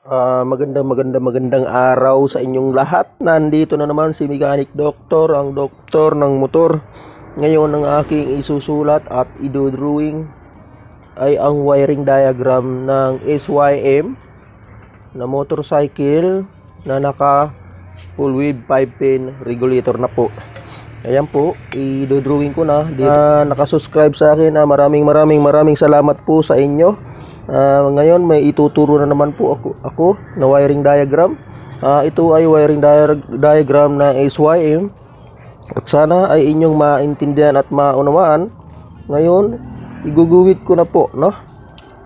Magandang araw sa inyong lahat. Nandito na naman si Mechanic Doctor, ang doktor ng motor. Ngayon ang aking isusulat at idodrawing ay ang wiring diagram ng SYM na motorcycle na naka full width 5-pin regulator na po. Ayan po, idodrawing ko na. Nakasubscribe sa akin, maraming salamat po sa inyo. Ngayon may ituturo na naman po ako na wiring diagram. Ito ay wiring diagram na SYM at sana ay inyong maintindihan at maunawaan. Ngayon iguguhit ko na po, no?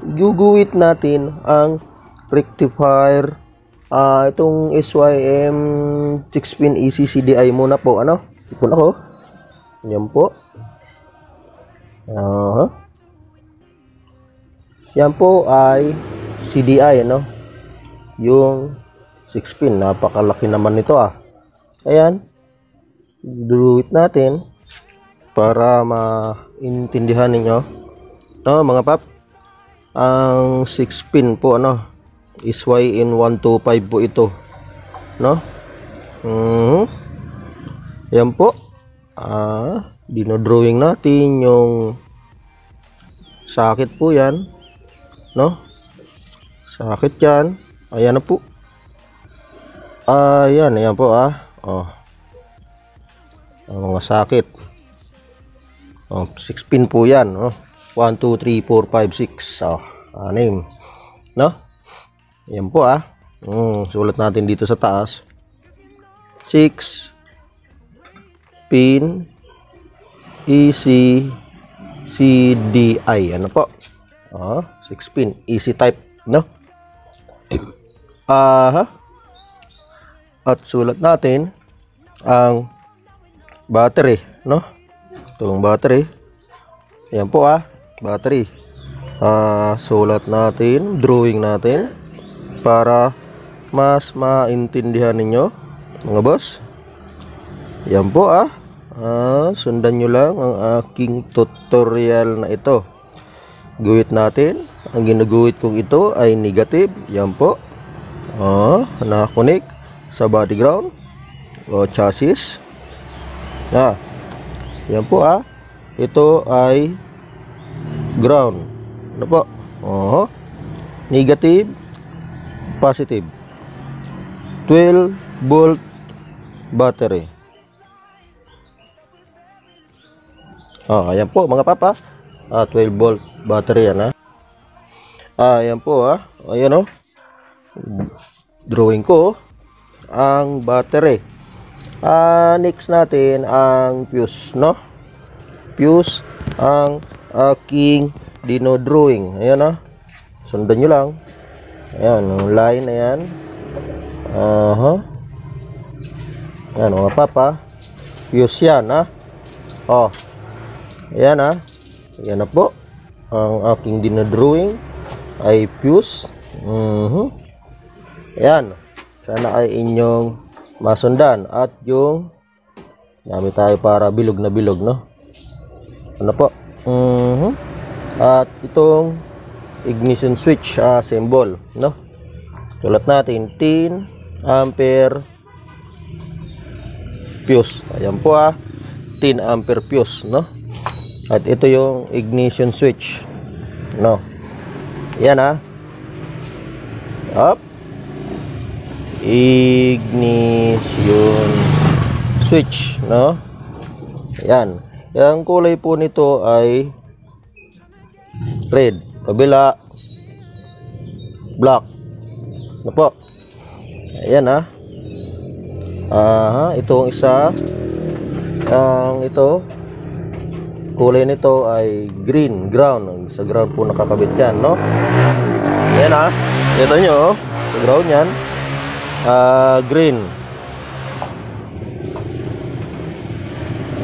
Iguguhit natin ang rectifier, itong SYM 6-pin ECCDI muna po, ano? Ipon ako. Yan po. Yan po ay CDI, no? Yung 6-pin, napakalaki naman nito Ayan. Duruit natin para maintindihan ninyo. No, mga pap. Ang 6-pin po, ano? SYM 125 po ito. No? Yan po. Dinodrawing natin yung sakit po yan. No? Sakit yan. Ayan na po. Ayan po ang mga sakit. 6-pin po yan. 1, 2, 3, 4, 5, 6. 6. No? Ayan po sulat natin dito sa taas. 6 pin ECCDI. Ano po? 6-pin easy type, no? At sulat natin ang battery, no? Itong battery. Ayan po battery. Sulat natin, drawing natin para mas maintindihan ninyo, mga boss. Yan po sundan nyo lang ang aking tutorial na ito. Guhit natin. Ang ginuguhit kong ito ay negative. Yan po. Nakakonek sa body ground o chassis. Yan po ito ay ground. Ano po? Negative, positive. 12 volt battery. Ayan po mga papa. 12 volt battery yan ayan po ayan drawing ko ang battery. Next natin ang fuse, no? Fuse ang aking dinodrawing. Ayan sundan nyo lang. Ayan yung line na yan. Ayan mga papa, fuse yan ayan ayan na po ang aking dinodrawing ay fuse. Ayan, sana ay inyong masundan. At yung gamit tayo para bilog na bilog, no? Ano po? At itong ignition switch symbol, no? Sulat natin 10 ampere fuse. Ayan po 10 ampere fuse, no? At ito yung ignition switch, no? Yan up, ignition switch, no? Yan. Yung kulay po nito ay red, kabila black. Ano po? Ayan itong isa, ang ito kulay nito ay green, ground. Sa ground po nakakabit yan, no? Ayan ito nyo sa ground yan green.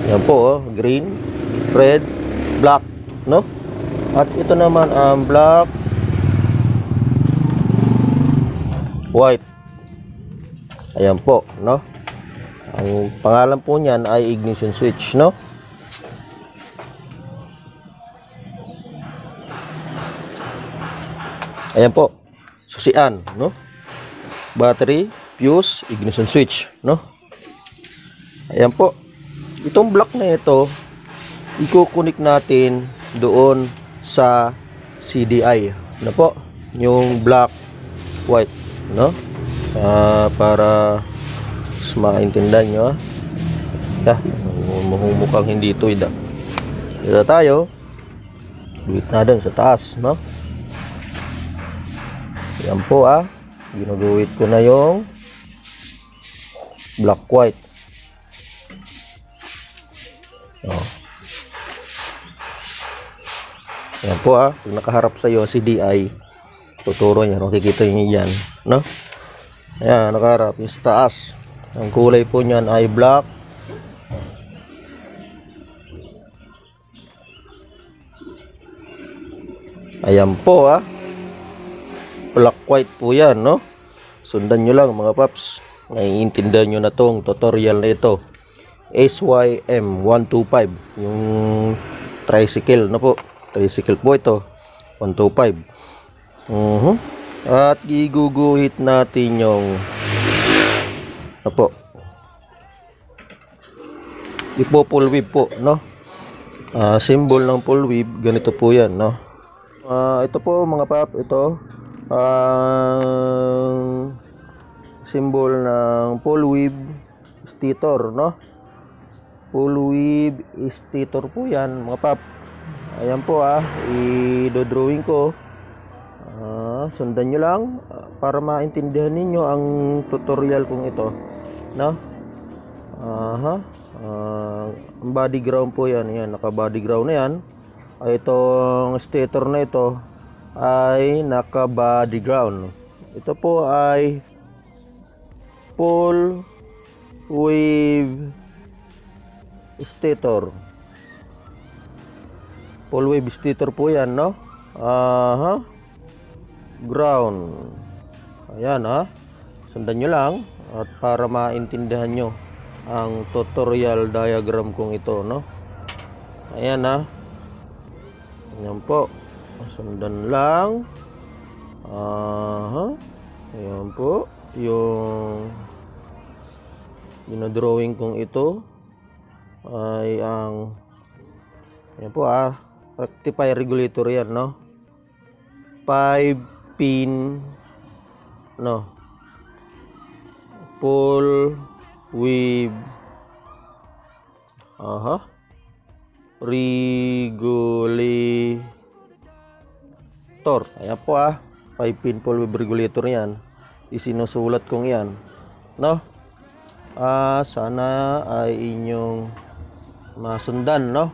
Yan po green, red, black, no? At ito naman ang black, white. Ayan po, no? Ang pangalan po niyan ay ignition switch, no? Ayan po, susian, no? battery, fuse, ignition switch, no? Ayan po. Itong block na ito, ikukunik natin doon sa CDI, no po? Yung black, white, no? Para mas maintindihan nyo, mukhang hindi ito ida. Dito tayo, duwit na doon sa taas, no? Yan po, ginuguhit ko na yung black white. Yan po, pag nakaharap sa iyo CDI, tuturo niya, makikita niyo yan, no? Ayan, nakaharap yung sa taas. Ang kulay po niyan ay black. Ayan po, black white po yan, no? Sundan nyo lang mga paps. Naiintindihan nyo na tong tutorial na ito. SYM 125, yung tricycle, no po? Tricycle po ito, 125. At giguguhit natin yung po, ipo-pull wave po, no? Symbol ng pull wave, ganito po yan, no? Ito po mga pap, ito symbol ng pull wave stator, no? Pull wave stator po yan mga pap. Ayan po, i-drawing ko. Sundan nyo lang para maintindihan ninyo ang tutorial kong ito, no? Ang body ground po yan, naka body ground na yan. Itong stator na ito ay naka body ground. Ito po ay pull wave stator. Pull wave stator po yan, no? Ground. Ayan, sundan nyo lang at para maintindihan nyo ang tutorial diagram kong ito, no? Ayan, ayan po, sundan lang. Ayan po yung dinodrawing kong ito ay ang, ayan po, rectifier regulator yan, no? 5 pin, no? Pull wave regulator. Ayan po, 5 pin pull wave regulator yan. Isinusulat kong yan, no? Sana ay inyong masundan, no?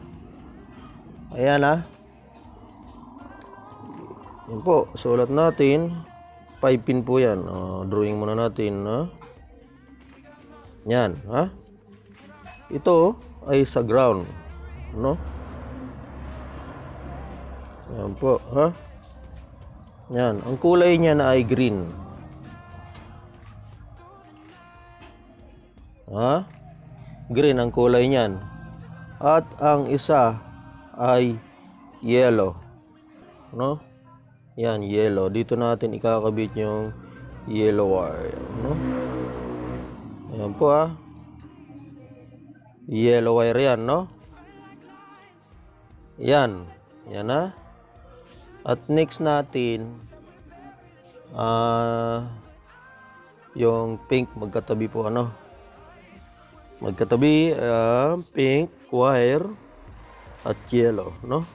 Ayan, yan po, sulat natin. 5 pin po yan. Drawing muna natin, yan, ito ay sa ground, no? Yan po, yan, ang kulay niya na ay green. Green ang kulay niyan. At ang isa ay yellow, no? Yan, yellow. Dito natin ikakabit yung yellow wire, no? Ayan po, yellow wire yan, no? Yan. Yan, At next natin, yung pink magkatabi po, ano? Magkatabi, pink wire at yellow, no?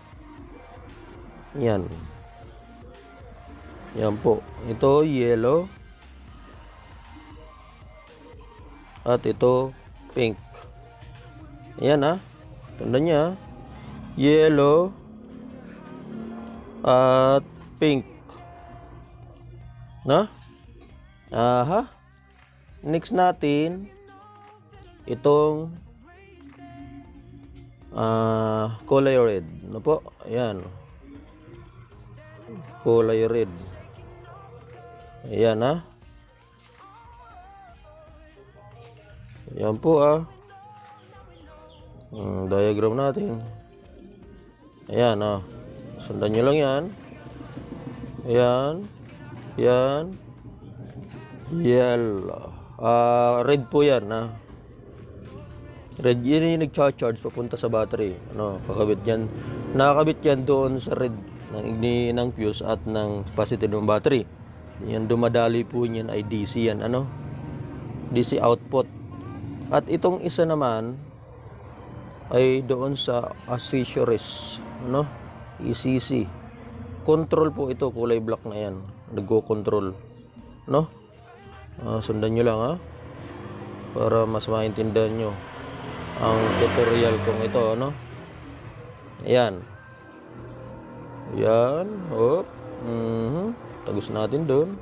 Yan. Yan po. Ito yellow at ito pink. Ayan, tanda niya, yellow at pink, na? Next natin itong kulay red, no po? Ayan, kulay red. Ayan, ayan po, diagram natin. Ayan, sundan nyo lang yan. Ayan, yan, Yellow. Red po yan, ha. Red, yun yung nag-charge papunta sa battery. Ano, kakabit yan. Nakakabit yan doon sa red ng fuse at ng positive ng battery. Yan, dumadali po niyan ay DC yan. Ano? DC output. At itong isa naman ay doon sa accessories. Ano? ECC. Control po ito. Kulay black na yan. Nag-go-control. No? Sundan nyo lang, ha? Para mas maintindihan nyo ang tutorial kong ito, ano? Ayan. Ayan. Hop. Tagus natin doon.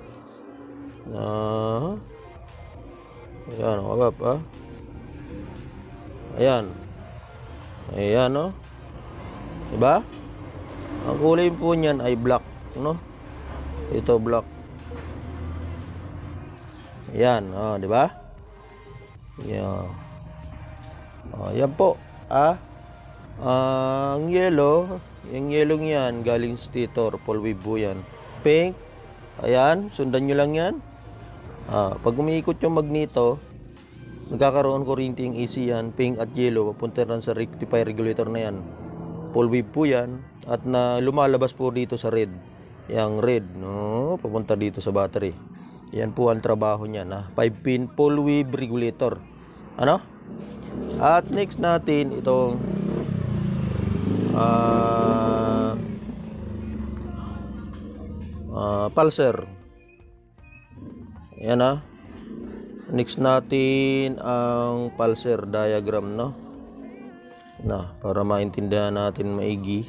Ayan, kabab, ha? Ayan. Ayan, no? Diba? Ang kulay po niyan ay black, no? Ito black. Ayan, diba? Ayan. Yan po. Ang yellow, yung yellow yan, galing stator, full wave po yan. Pink, ayan, sundan nyo lang yan. Pag umiikot yung magneto, nagkakaroon kuryente yung AC yan, pink at yellow, papunta rin sa rectifier regulator na yan. Full wave po yan, at na lumalabas po dito sa red. Yang red, no, papunta dito sa battery. Yan po ang trabaho niyan, 5-pin full wave regulator. Ano? At next natin itong pulser. Ayan, next natin ang pulser diagram, no? Para maintindihan natin maigi.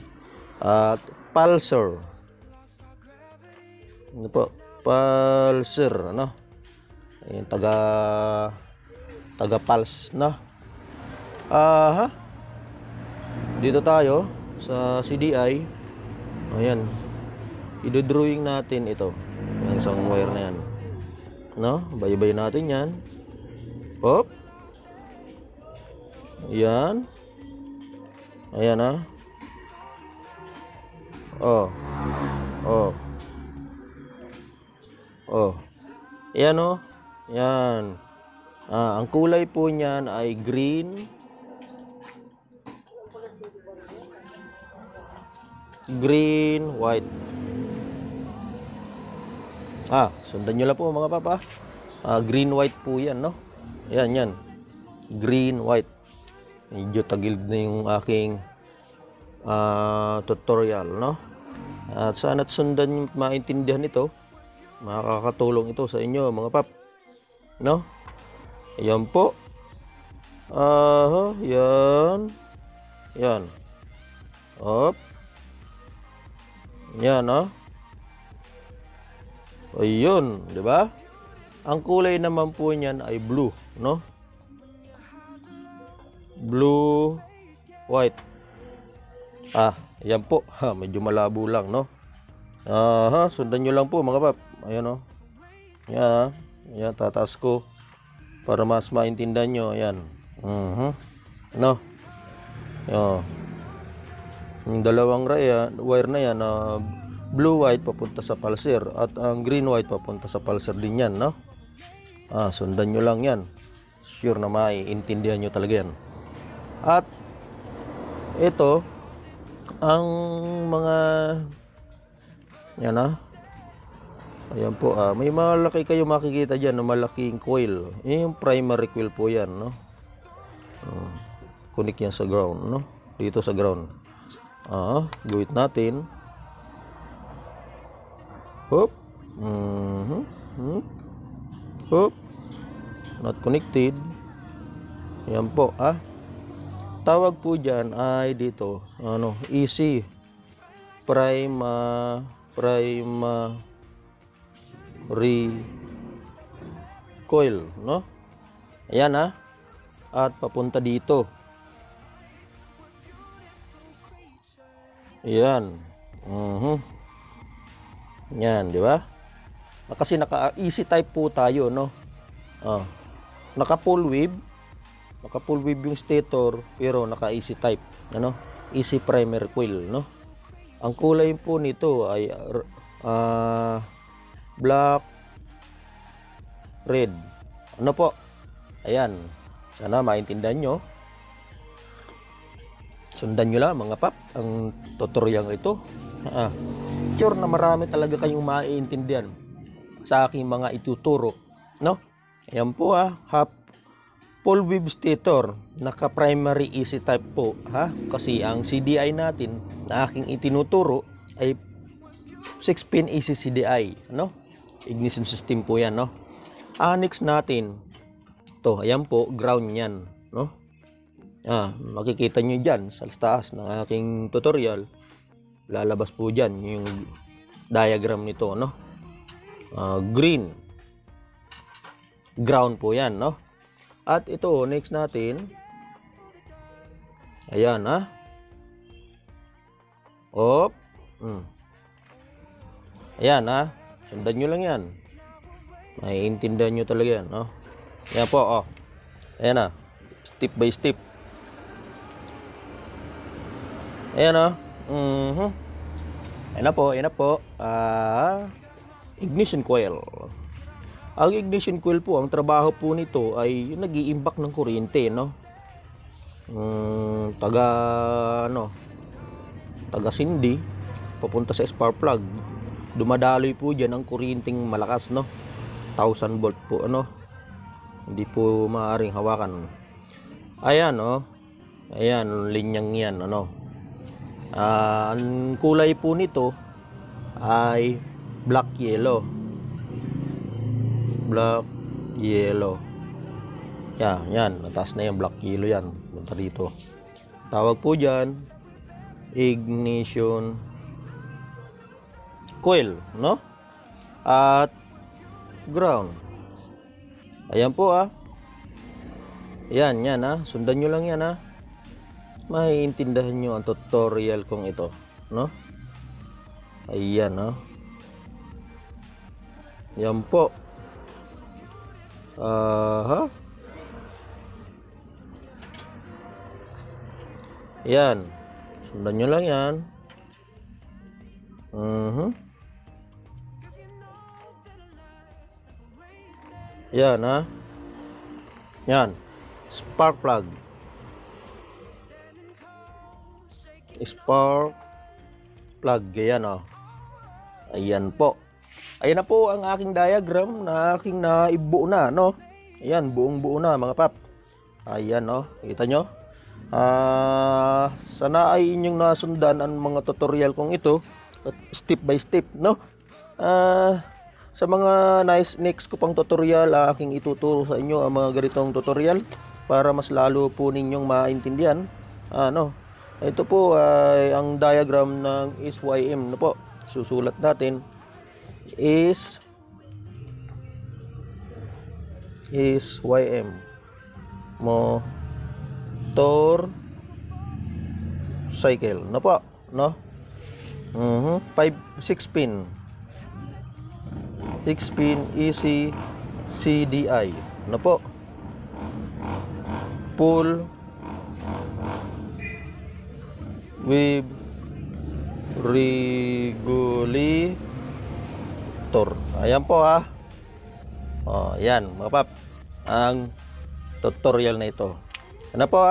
At pulser. Ano po? Pulser, ano? Ayan, taga pulse, no? Dito tayo sa CDI. Ayan. Idodrawing natin ito. Yung isang wire na yan. No? Bay-bay natin yan. Hop. Ayan. Ayan, ha. Ayan, oh. Ayan. Ang kulay po niyan ay green. Green, white. Sundan nyo lang po mga papa. Green, white po yan, no? Yan. Green, white. Medyo tagilid na yung aking tutorial, no? At sana't sundan nyo maintindihan ito. Makakatulong ito sa inyo mga pap, no? Ayan po. Yan. Hop. Yan, ayun, di ba? Ang kulay naman po niyan ay blue, no? Blue, white. Ayan po. Medyo malabo lang, no? Sundan nyo lang po mga pap. Ayan, Yan, Ayan, tataas ko para mas maintindihan nyo. Ayan. No? Yung dalawang wire na yan, blue white papunta sa pulser at ang green white papunta sa pulser din yan, no? Sundan nyo lang yan. Sure na maiintindihan nyo talaga yan. At ito ang mga yan, ayan po, may malaki kayo makikita dyan na malaking coil. Yung primary coil po yan, no? Connect yan sa ground, no? Dito sa ground. Guhit natin. Hop. Hop. Not connected. Yan po, tawag po dyan ay dito, easy primary coil, no? Ayan, at papunta dito. Ayan. Yan, di ba? Kasi naka-easy type po tayo, no? Naka-full wave. Naka-full wave yung stator, pero naka-easy type, ano? Easy primary coil, no? Ang kulay po nito ay black, red. Ano po? Ayan. Sana maintindihan nyo. Sundan nyo lang mga pap ang tutorial ito. Sure na marami talaga kayong maiintindihan sa aking mga ituturo, no? Ayan po full wave stator, naka primary easy type po kasi ang CDI natin na aking itinuturo ay 6-pin AC CDI, no? Ignition system po yan, no? Next natin to, ayan po, ground yan, no? Makikita nyo dyan sa taas ng aking tutorial, lalabas po dyan yung diagram nito, no? Green ground po yan, no? At ito, next natin, ayan, ayan, sundan nyo lang yan, maiintindihan nyo talaga yan, no? Ayan po, ayan, step by step. Ayan, ayan na po, ignition coil. Ang ignition coil po, ang trabaho po nito ay nag-i-imbak ng kuryente, no? Taga sindi papunta sa spark plug. Dumadaloy po diyan ang kuryenteng malakas, no? 1000 volt po, ano? Hindi po maaaring hawakan. Ayan, ayan, linyang yan, ano? Ang kulay po nito ay black yellow. Yan, nataas na yung black yellow yan. Punta dito. Tawag po dyan, ignition coil, no? At ground. Ayan po, Yan, sundan nyo lang yan, maiintindihan nyo ang tutorial kong ito, no? Ayan, yan po. Yan, sundan nyo lang yan. Yan, yan, spark plug. Spark plug, yan, ayan po. Ayan na po ang aking diagram na aking naibuo na, no? Ayan, buong-buo na mga pap. Ayan, kita nyo? Sana ay inyong nasundan ang mga tutorial kong ito, step by step, no? Sa mga next ko pang tutorial, aking ituturo sa inyo ang mga ganitong tutorial para mas lalo po ninyong maintindihan. Ito po ay ang diagram ng SYM, no po? Susulat natin is YM motor cycle, no po, no? 6-pin AC CDI, no po? Full wave regulator. Ayan po, ayan mga pap ang tutorial na ito. Ano po,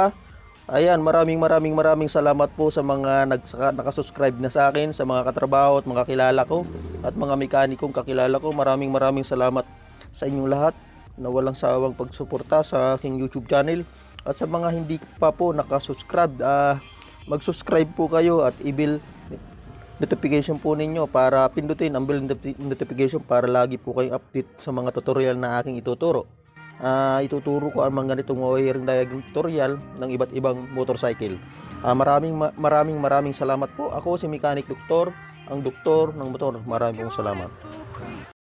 ayan, maraming salamat po sa mga nakasubscribe na sa akin, sa mga katrabaho at mga kilala ko at mga mekanikong kakilala ko. Maraming salamat sa inyong lahat na walang sawang pagsuporta sa aking YouTube channel. At sa mga hindi pa po nakasubscribe, mag-subscribe po kayo at i-bell notification po ninyo para pindutin ang bell notification para lagi po kayong update sa mga tutorial na aking ituturo. Ituturo ko ang mga ganitong wiring diagram tutorial ng iba't ibang motorcycle. Maraming salamat po. Ako si Mechanic Doktor, ang doktor ng motor. Maraming salamat.